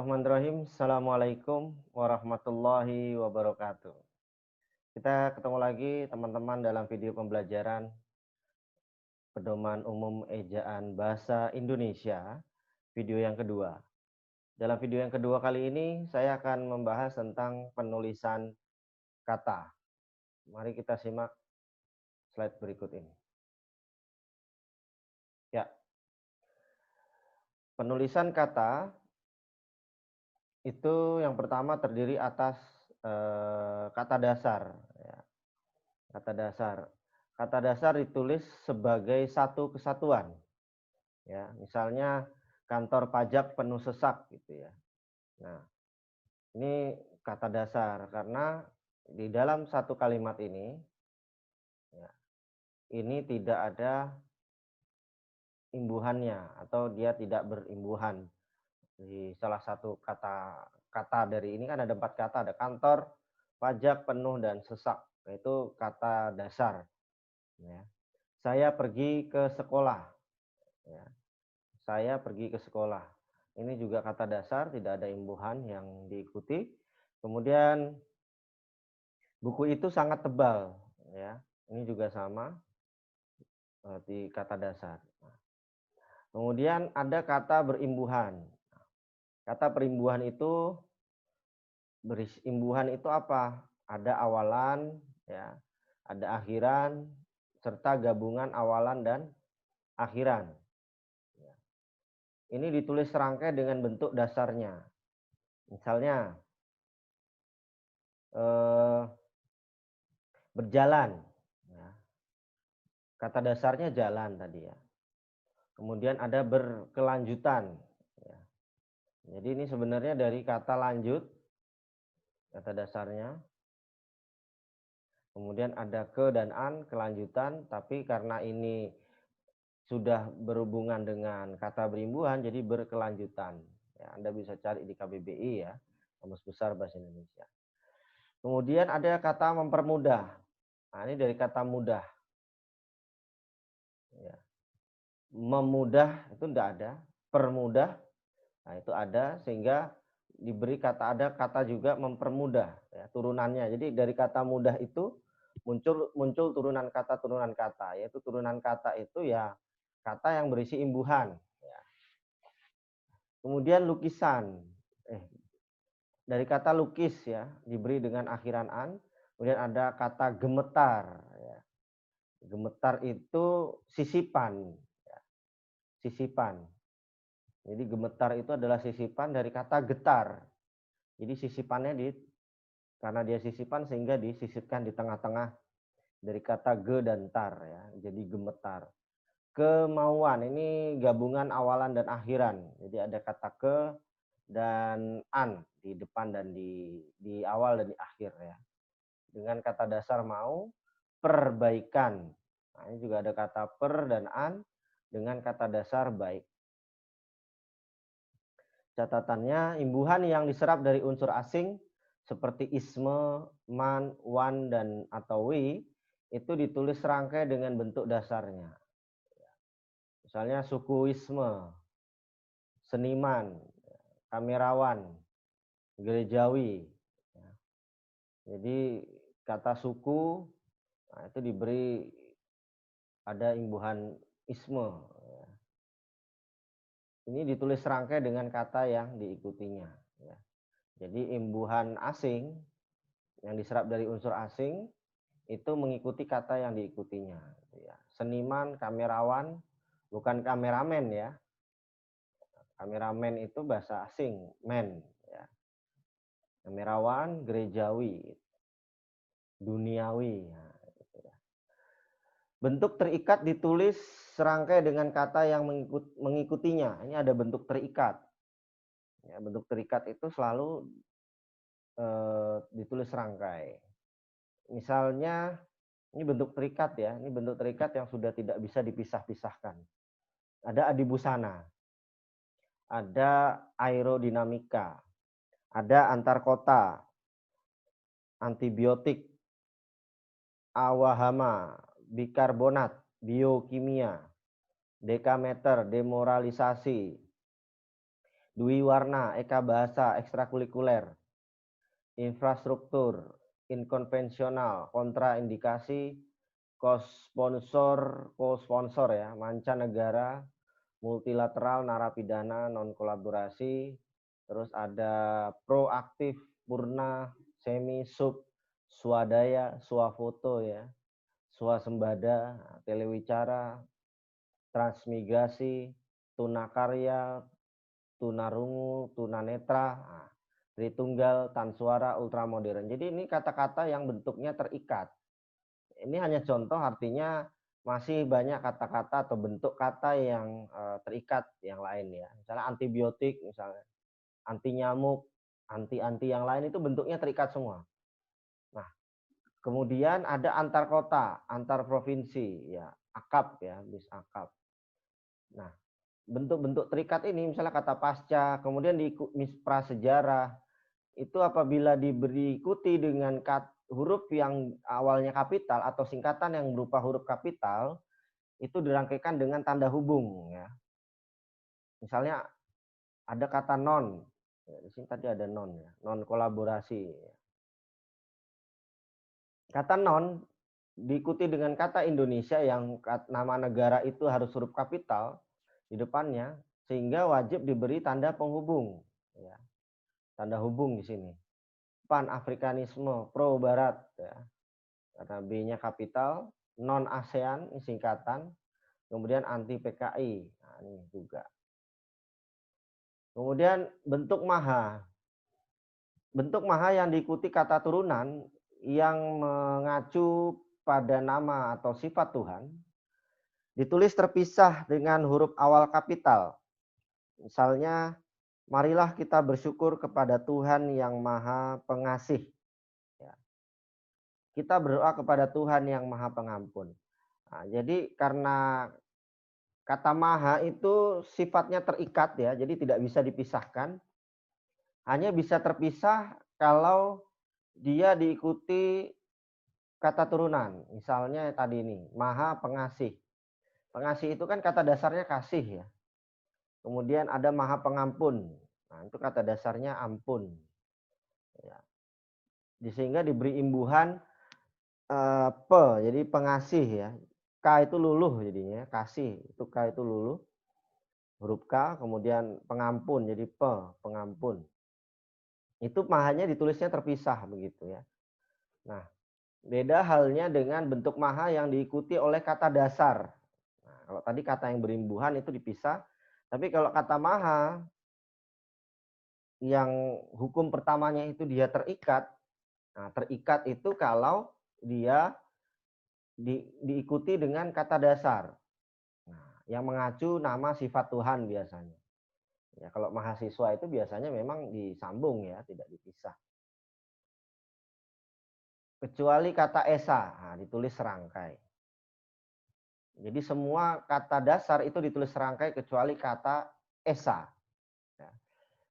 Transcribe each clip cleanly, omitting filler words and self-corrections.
Bismillahirrahmanirrahim. Assalamualaikum warahmatullahi wabarakatuh. Kita ketemu lagi teman-teman dalam video pembelajaran Pedoman Umum Ejaan Bahasa Indonesia, video yang kedua. Dalam video yang kedua kali ini, saya akan membahas tentang penulisan kata. Mari kita simak slide berikut ini. Ya, penulisan kata itu yang pertama terdiri atas kata dasar. Ya. Kata dasar. Kata dasar ditulis sebagai satu kesatuan. Ya, misalnya kantor pajak penuh sesak gitu ya. Nah, ini kata dasar karena di dalam satu kalimat ini ya, ini tidak ada imbuhannya atau dia tidak berimbuhan. Di salah satu kata dari ini kan ada 4 kata, ada kantor, pajak, penuh, dan sesak. Itu kata dasar. Ya. Saya pergi ke sekolah. Ya. Saya pergi ke sekolah. Ini juga kata dasar, tidak ada imbuhan yang diikuti. Kemudian buku itu sangat tebal. Ya. Ini juga sama di kata dasar. Kemudian ada kata berimbuhan. Kata perimbuhan itu imbuhan itu apa? Ada awalan, ya, ada akhiran, serta gabungan awalan dan akhiran. Ini ditulis serangkai dengan bentuk dasarnya. Misalnya, berjalan. Ya. Kata dasarnya jalan tadi ya. Kemudian ada berkelanjutan. Ya. Jadi ini sebenarnya dari kata lanjut, kata dasarnya. Kemudian ada ke dan an, kelanjutan, tapi karena ini sudah berhubungan dengan kata berimbuhan, jadi berkelanjutan. Ya, Anda bisa cari di KBBI ya, Kamus Besar Bahasa Indonesia. Kemudian ada kata mempermudah. Nah, ini dari kata mudah. Ya. Memudah itu tidak ada, permudah, nah itu ada, sehingga diberi ada kata juga mempermudah, ya, turunannya. Jadi dari kata mudah itu muncul turunan kata, yaitu turunan kata itu ya kata yang berisi imbuhan. Ya. Kemudian lukisan, dari kata lukis ya, diberi dengan akhiran an. Kemudian ada kata gemetar. Ya. Gemetar itu sisipan. Ya. Sisipan. Jadi gemetar itu adalah sisipan dari kata getar. Jadi sisipannya karena dia sisipan sehingga disisipkan di tengah-tengah dari kata ge dan tar ya. Jadi gemetar. Kemauan ini gabungan awalan dan akhiran. Jadi ada kata ke dan an di depan dan di awal dan di akhir ya. Dengan kata dasar mau, perbaikan. Nah, ini juga ada kata per dan an dengan kata dasar baik. Catatannya, imbuhan yang diserap dari unsur asing seperti isme, man, wan, dan atau wi itu ditulis serangkai dengan bentuk dasarnya. Misalnya sukuisme, seniman, kamerawan, gerejawi. Jadi kata suku nah itu diberi ada imbuhan isme. Ini ditulis serangkai dengan kata yang diikutinya. Ya. Jadi imbuhan asing yang diserap dari unsur asing itu mengikuti kata yang diikutinya. Ya. Seniman, kamerawan, bukan kameramen ya. Kameramen itu bahasa asing, men. Ya. Kamerawan, gerejawi, duniawi. Ya. Bentuk terikat ditulis serangkai dengan kata yang mengikutinya. Ini ada bentuk terikat. Ya, bentuk terikat itu selalu ditulis serangkai. Misalnya, ini bentuk terikat ya. Ini bentuk terikat yang sudah tidak bisa dipisah-pisahkan. Ada adibusana, ada aerodinamika, ada antar kota, antibiotik, awahama, bikarbonat, biokimia, dekameter, demoralisasi, Dwi warna, eka bahasa, ekstrakurikuler, infrastruktur, inkonvensional, kontraindikasi, co-sponsor ya, mancanegara, multilateral, narapidana, non kolaborasi, terus ada proaktif, purna, semi, sub, swadaya, swafoto ya, swasembada, telewicara, transmigrasi, tunakarya, tunarungu, tunanetra, Tritunggal, Tansuara, ultramodern. Jadi ini kata-kata yang bentuknya terikat. Ini hanya contoh, artinya masih banyak kata-kata atau bentuk kata yang terikat yang lain ya. Misalnya antibiotik, misalnya anti nyamuk, anti-anti yang lain itu bentuknya terikat semua. Nah, kemudian ada antar kota, antar provinsi ya, akap ya, bis akap. Nah, bentuk-bentuk terikat ini misalnya kata pasca, kemudian di prasejarah, itu apabila diikuti dengan huruf yang awalnya kapital atau singkatan yang berupa huruf kapital, itu dirangkaikan dengan tanda hubung ya. Misalnya ada kata non, ya, di sini tadi ada non ya, non kolaborasi. Kata non diikuti dengan kata Indonesia yang nama negara itu harus huruf kapital di depannya, sehingga wajib diberi tanda penghubung ya. Tanda hubung di sini. Pan-Afrikanisme, pro-Barat ya. Karena B-nya kapital, non-ASEAN singkatan, kemudian anti-PKI. Nah, ini juga. Kemudian bentuk maha. Bentuk maha yang diikuti kata turunan yang mengacu pada nama atau sifat Tuhan, ditulis terpisah dengan huruf awal kapital. Misalnya, marilah kita bersyukur kepada Tuhan yang Maha Pengasih. Kita berdoa kepada Tuhan yang Maha Pengampun. Nah, jadi karena kata maha itu sifatnya terikat ya, jadi tidak bisa dipisahkan. Hanya bisa terpisah kalau dia diikuti kata turunan. Misalnya tadi ini, Maha Pengasih. Pengasih itu kan kata dasarnya kasih ya. Kemudian ada Maha Pengampun. Nah, itu kata dasarnya ampun. Ya. Sehingga diberi imbuhan pe, jadi pengasih ya. K itu luluh jadinya, kasih. Itu K itu luluh. Huruf K, kemudian pengampun, jadi pe, pengampun. Itu mahanya ditulisnya terpisah begitu ya. Nah, beda halnya dengan bentuk maha yang diikuti oleh kata dasar. Nah, kalau tadi kata yang berimbuhan itu dipisah, tapi kalau kata maha yang hukum pertamanya itu dia terikat. Nah, terikat itu kalau dia diikuti dengan kata dasar. Nah, yang mengacu nama sifat Tuhan biasanya. Ya, kalau mahasiswa itu biasanya memang disambung ya, tidak dipisah. Kecuali kata esa, nah, ditulis serangkai. Jadi semua kata dasar itu ditulis serangkai kecuali kata esa. Ya.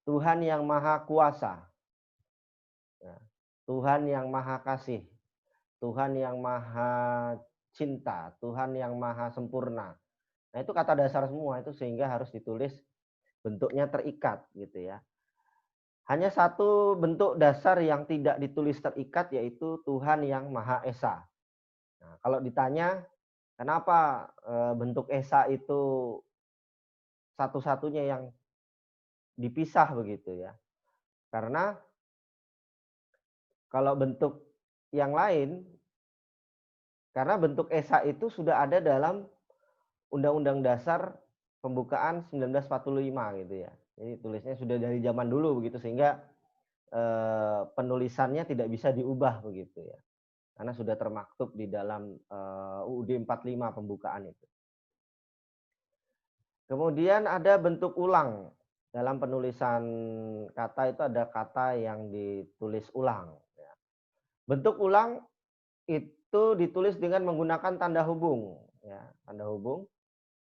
Tuhan yang maha kuasa. Ya. Tuhan yang maha kasih. Tuhan yang maha cinta. Tuhan yang maha sempurna. Nah itu kata dasar semua itu, sehingga harus ditulis bentuknya terikat gitu ya. Hanya satu bentuk dasar yang tidak ditulis terikat, yaitu Tuhan yang Maha Esa. Nah, kalau ditanya kenapa bentuk Esa itu satu-satunya yang dipisah begitu ya. Karena kalau bentuk yang lain, karena bentuk Esa itu sudah ada dalam Undang-Undang Dasar Pembukaan 1945 gitu ya. Jadi tulisnya sudah dari zaman dulu begitu, sehingga penulisannya tidak bisa diubah begitu ya. Karena sudah termaktub di dalam UUD 45 pembukaan itu. Kemudian ada bentuk ulang. Dalam penulisan kata itu ada kata yang ditulis ulang. Bentuk ulang itu ditulis dengan menggunakan tanda hubung. Ya, tanda hubung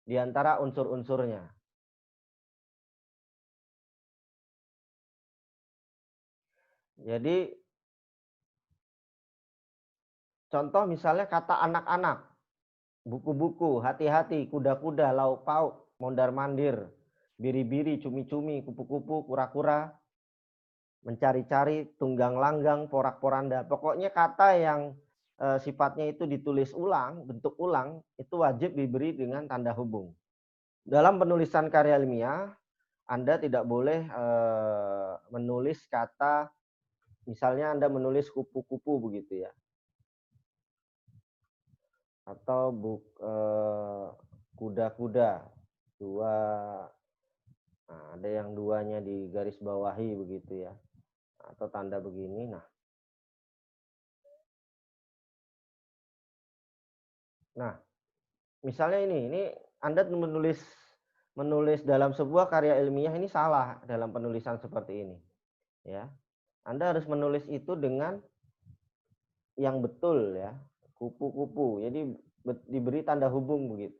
di antara unsur-unsurnya. Jadi contoh misalnya kata anak-anak, buku-buku, hati-hati, kuda-kuda, lauk pauk, mondar-mandir. biri-biri, cumi-cumi, kupu-kupu, kura-kura, mencari-cari, tunggang langgang, porak-poranda. Pokoknya kata yang sifatnya itu ditulis ulang, bentuk ulang, itu wajib diberi dengan tanda hubung. Dalam penulisan karya ilmiah, Anda tidak boleh menulis kata, misalnya Anda menulis kupu-kupu begitu ya, atau kuda-kuda, dua, nah, ada yang duanya di garis bawahi begitu ya, atau tanda begini. Nah, misalnya ini Anda menulis dalam sebuah karya ilmiah, ini salah dalam penulisan seperti ini, ya. Anda harus menulis itu dengan yang betul ya, kupu-kupu. Jadi diberi tanda hubung begitu.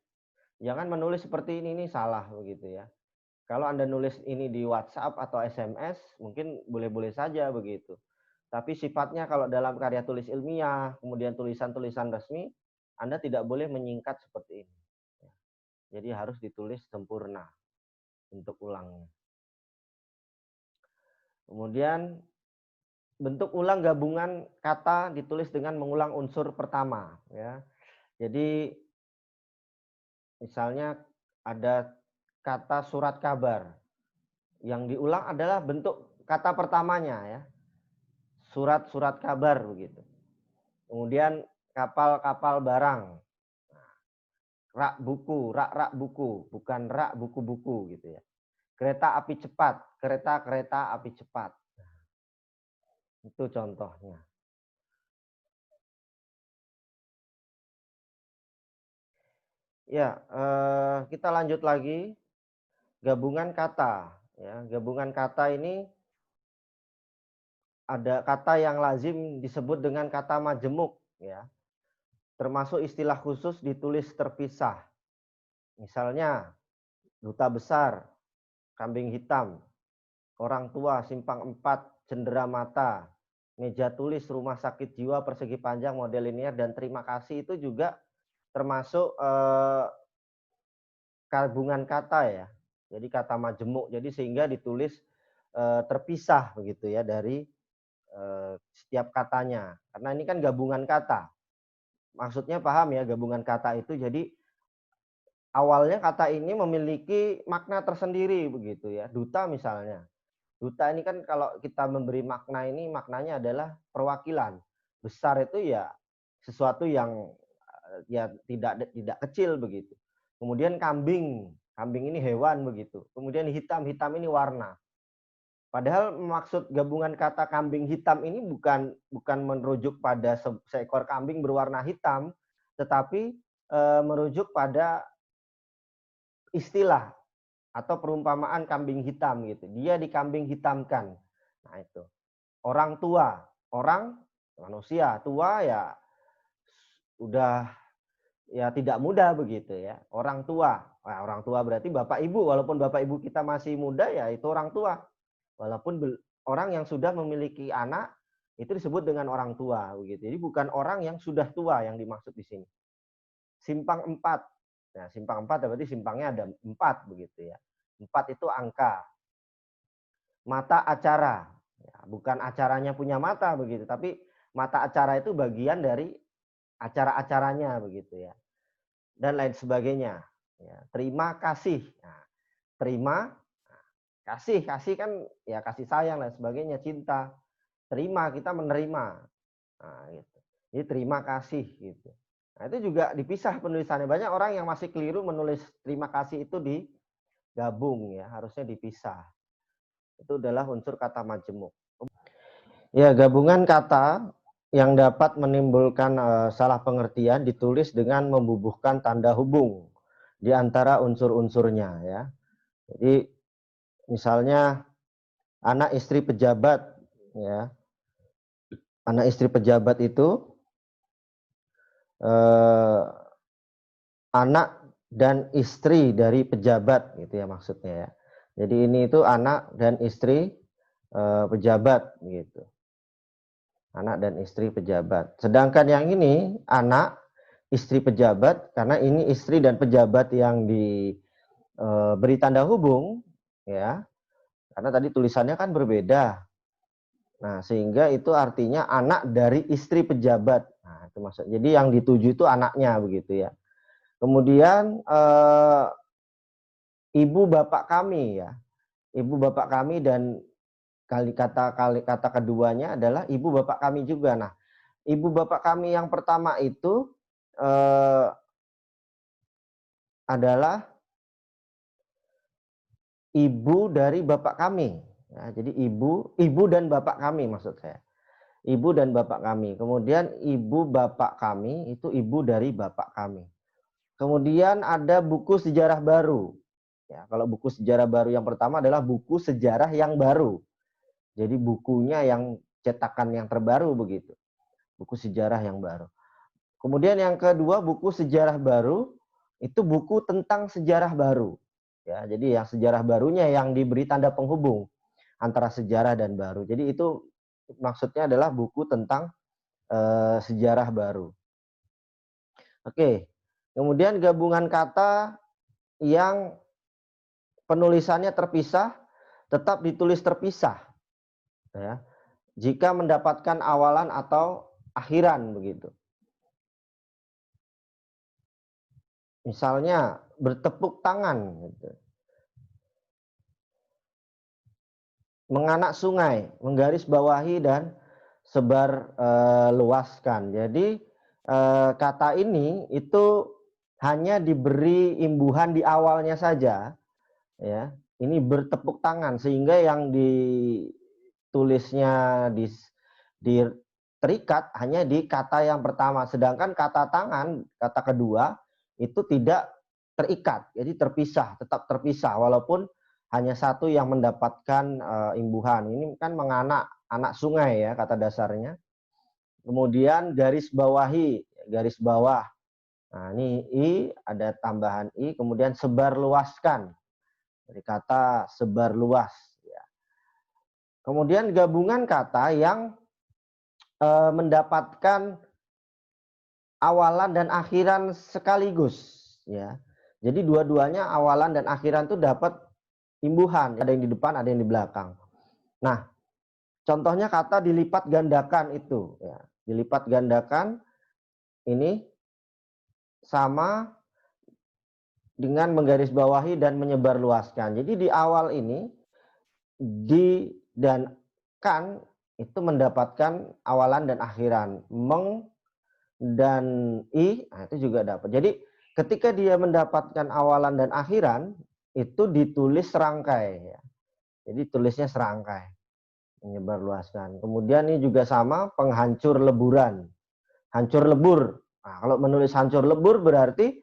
Jangan menulis seperti ini salah begitu ya. Kalau Anda nulis ini di WhatsApp atau SMS, mungkin boleh-boleh saja begitu. Tapi sifatnya kalau dalam karya tulis ilmiah, kemudian tulisan-tulisan resmi, Anda tidak boleh menyingkat seperti ini. Jadi harus ditulis sempurna bentuk ulangnya. Kemudian bentuk ulang gabungan kata ditulis dengan mengulang unsur pertama. Ya. Jadi misalnya ada kata surat kabar. Yang diulang adalah bentuk kata pertamanya ya. Surat-surat kabar begitu. Kemudian kapal-kapal barang. Rak buku, rak-rak buku, bukan rak buku-buku gitu ya. Kereta api cepat, kereta-kereta api cepat. Itu contohnya. Ya, kita lanjut lagi. Gabungan kata. Ya, gabungan kata ini ada kata yang lazim disebut dengan kata majemuk. Ya, termasuk istilah khusus ditulis terpisah. Misalnya, duta besar, kambing hitam, orang tua, simpang 4, cendera mata, meja tulis, rumah sakit jiwa, persegi panjang, model linear, dan terima kasih itu juga termasuk gabungan kata ya. Jadi kata majemuk. Jadi sehingga ditulis terpisah begitu ya dari setiap katanya. Karena ini kan gabungan kata. Maksudnya paham ya, gabungan kata itu jadi awalnya kata ini memiliki makna tersendiri begitu ya. Duta misalnya. Duta ini kan kalau kita memberi makna ini, maknanya adalah perwakilan. Besar itu ya sesuatu yang ya tidak kecil begitu. Kemudian kambing, kambing ini hewan begitu. Kemudian hitam, hitam ini warna. Padahal maksud gabungan kata kambing hitam ini bukan merujuk pada seekor kambing berwarna hitam, tetapi merujuk pada istilah atau perumpamaan kambing hitam gitu. Dia dikambing hitamkan. Nah itu. Orang tua, orang manusia, tua ya udah ya tidak muda begitu ya. Orang tua. Nah, orang tua berarti bapak ibu, walaupun bapak ibu kita masih muda ya itu orang tua. Walaupun orang yang sudah memiliki anak itu disebut dengan orang tua begitu. Jadi bukan orang yang sudah tua yang dimaksud di sini. Simpang 4. Nah, simpang 4 berarti simpangnya ada 4 begitu ya. 4 itu angka. Mata acara. Ya, bukan acaranya punya mata begitu, tapi mata acara itu bagian dari acara-acaranya begitu ya. Dan lain sebagainya. Ya, terima kasih. Nah, terima kasih, kasih kan ya kasih sayang dan sebagainya, cinta. Terima, kita menerima. Nah, gitu. Jadi terima kasih gitu. Nah, itu juga dipisah penulisannya. Banyak orang yang masih keliru menulis terima kasih itu digabung ya, harusnya dipisah. Itu adalah unsur kata majemuk. Ya, gabungan kata yang dapat menimbulkan salah pengertian ditulis dengan membubuhkan tanda hubung di antara unsur-unsurnya ya. Jadi misalnya anak istri pejabat ya. Anak istri pejabat itu anak dan istri dari pejabat gitu ya maksudnya ya. Jadi ini itu anak dan istri pejabat gitu. Anak dan istri pejabat. Sedangkan yang ini anak istri pejabat karena ini istri dan pejabat yang beri tanda hubung, ya, karena tadi tulisannya kan berbeda. Nah, sehingga itu artinya anak dari istri pejabat. Nah, itu maksud. Jadi yang dituju itu anaknya begitu ya. Kemudian ibu bapak kami ya. Ibu bapak kami dan kali kata keduanya adalah ibu bapak kami juga. Nah, ibu bapak kami yang pertama itu adalah ibu dari bapak kami. Ya, jadi ibu dan bapak kami maksud saya. Ibu dan bapak kami. Kemudian ibu bapak kami itu ibu dari bapak kami. Kemudian ada buku sejarah baru. Ya, kalau buku sejarah baru yang pertama adalah buku sejarah yang baru. Jadi bukunya yang cetakan yang terbaru begitu. Buku sejarah yang baru. Kemudian yang kedua buku sejarah baru itu buku tentang sejarah baru. Ya, jadi yang sejarah barunya yang diberi tanda penghubung antara sejarah dan baru. Jadi itu maksudnya adalah buku tentang sejarah baru. Oke. Kemudian gabungan kata yang penulisannya terpisah tetap ditulis terpisah. Ya. Jika mendapatkan awalan atau akhiran begitu. Misalnya bertepuk tangan gitu. Menganak sungai, menggaris bawahi dan sebar luaskan. Jadi kata ini itu hanya diberi imbuhan di awalnya saja, ya. Ini bertepuk tangan sehingga yang ditulisnya terikat hanya di kata yang pertama, sedangkan kata tangan, kata kedua itu tidak terikat, jadi terpisah, tetap terpisah walaupun hanya satu yang mendapatkan imbuhan. Ini kan menganak anak sungai ya kata dasarnya. Kemudian garis bawahi, garis bawah. Nah, ini i ada tambahan i, kemudian sebar luaskan. Dari kata sebar luas ya. Kemudian gabungan kata yang mendapatkan awalan dan akhiran sekaligus ya. Jadi dua-duanya awalan dan akhiran itu dapat imbuhan, ada yang di depan, ada yang di belakang. Nah, contohnya kata dilipat gandakan itu ya. Dilipat gandakan ini sama dengan menggarisbawahi dan menyebarluaskan. Jadi di awal ini di dan kan itu mendapatkan awalan dan akhiran. Meng dan i, nah itu juga dapat. Jadi ketika dia mendapatkan awalan dan akhiran itu ditulis serangkai ya. Jadi tulisnya serangkai, menyebarluaskan. Kemudian ini juga sama penghancur leburan. Hancur lebur. Nah, kalau menulis hancur lebur berarti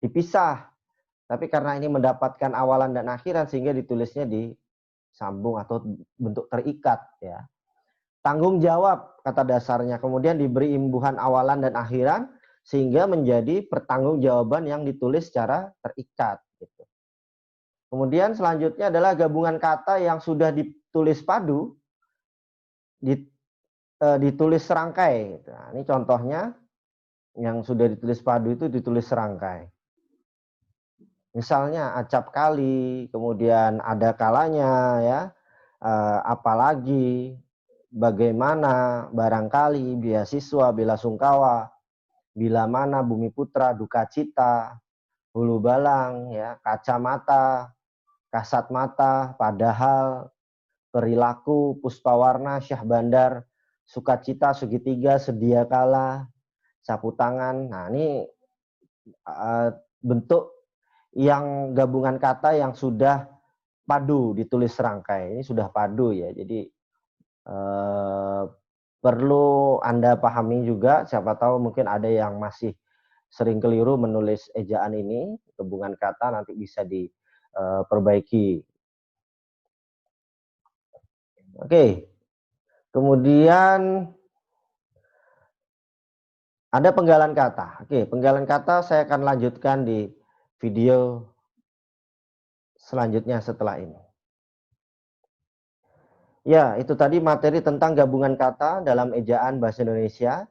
dipisah. Tapi karena ini mendapatkan awalan dan akhiran sehingga ditulisnya disambung atau bentuk terikat ya. Tanggung jawab kata dasarnya, kemudian diberi imbuhan awalan dan akhiran sehingga menjadi pertanggungjawaban yang ditulis secara terikat gitu. Kemudian selanjutnya adalah gabungan kata yang sudah ditulis padu ditulis serangkai. Nah, ini contohnya yang sudah ditulis padu itu ditulis serangkai. Misalnya acap kali, kemudian ada kalanya ya, apalagi, bagaimana, barangkali, beasiswa, bela sungkawa, bila mana, bumi putra, duka cita, hulu balang, ya, kacamata, kasat mata, padahal, perilaku, puspawarna, syah bandar, sukacita, segitiga, sedia kala, sapu tangan. Nah, ini bentuk yang gabungan kata yang sudah padu ditulis serangkai. Ini sudah padu ya. Jadi perlu Anda pahami juga, siapa tahu mungkin ada yang masih sering keliru menulis ejaan ini, gabungan kata nanti bisa diperbaiki. Oke. Kemudian ada penggalan kata. Oke, penggalan kata saya akan lanjutkan di video selanjutnya setelah ini. Ya, itu tadi materi tentang gabungan kata dalam ejaan bahasa Indonesia.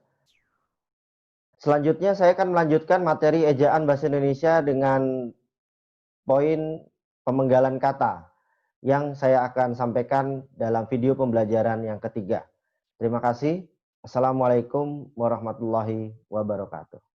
Selanjutnya saya akan melanjutkan materi ejaan bahasa Indonesia dengan poin pemenggalan kata yang saya akan sampaikan dalam video pembelajaran yang ketiga. Terima kasih. Assalamualaikum warahmatullahi wabarakatuh.